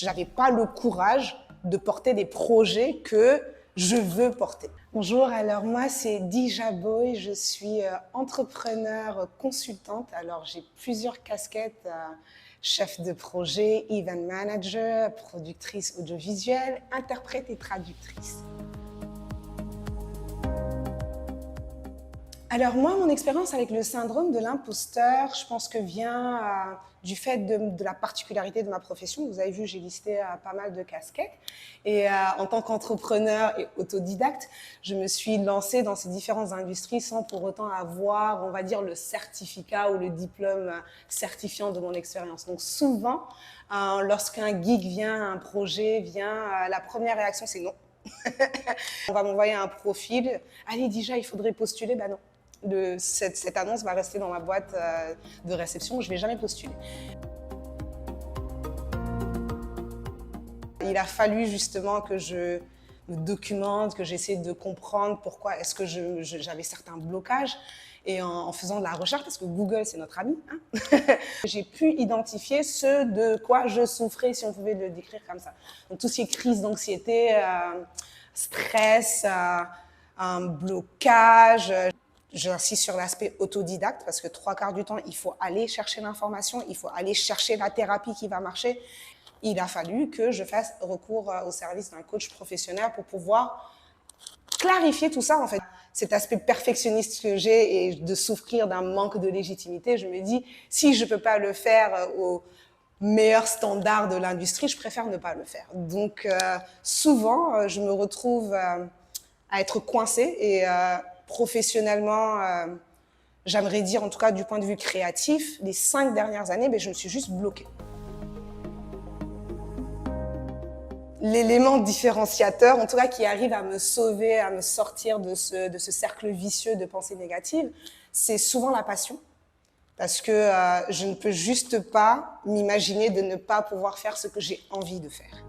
Je n'avais pas le courage de porter des projets que je veux porter. Bonjour, alors moi c'est Dija Boy, je suis entrepreneur consultante. Alors j'ai plusieurs casquettes, chef de projet, event manager, productrice audiovisuelle, interprète et traductrice. Alors moi, mon expérience avec le syndrome de l'imposteur, je pense que vient du fait de la particularité de ma profession. Vous avez vu, j'ai listé pas mal de casquettes. Et en tant qu'entrepreneur et autodidacte, je me suis lancée dans ces différentes industries sans pour autant avoir, on va dire, le certificat ou le diplôme certifiant de mon expérience. Donc souvent, lorsqu'un geek vient, un projet vient, la première réaction c'est non. On va m'envoyer un profil. Allez, déjà, il faudrait postuler. Ben non. Cette annonce va rester dans ma boîte de réception. Je ne vais jamais postuler. Il a fallu justement que je me documente, que j'essaie de comprendre pourquoi est-ce que j'avais certains blocages. Et en faisant de la recherche, parce que Google, c'est notre ami, hein, j'ai pu identifier ce de quoi je souffrais, si on pouvait le décrire comme ça. Donc, tout ce qui est crise d'anxiété, stress, un blocage. J'insiste sur l'aspect autodidacte parce que 3/4 du temps, il faut aller chercher l'information, il faut aller chercher la thérapie qui va marcher. Il a fallu que je fasse recours au service d'un coach professionnel pour pouvoir clarifier tout ça, en fait. Cet aspect perfectionniste que j'ai et de souffrir d'un manque de légitimité, je me dis, si je ne peux pas le faire au meilleur standard de l'industrie, je préfère ne pas le faire. Donc, souvent, je me retrouve à être coincée et professionnellement, j'aimerais dire, en tout cas du point de vue créatif, les 5 dernières années, je me suis juste bloquée. L'élément différenciateur, en tout cas qui arrive à me sauver, à me sortir de ce cercle vicieux de pensées négatives, c'est souvent la passion. Parce que je ne peux juste pas m'imaginer de ne pas pouvoir faire ce que j'ai envie de faire.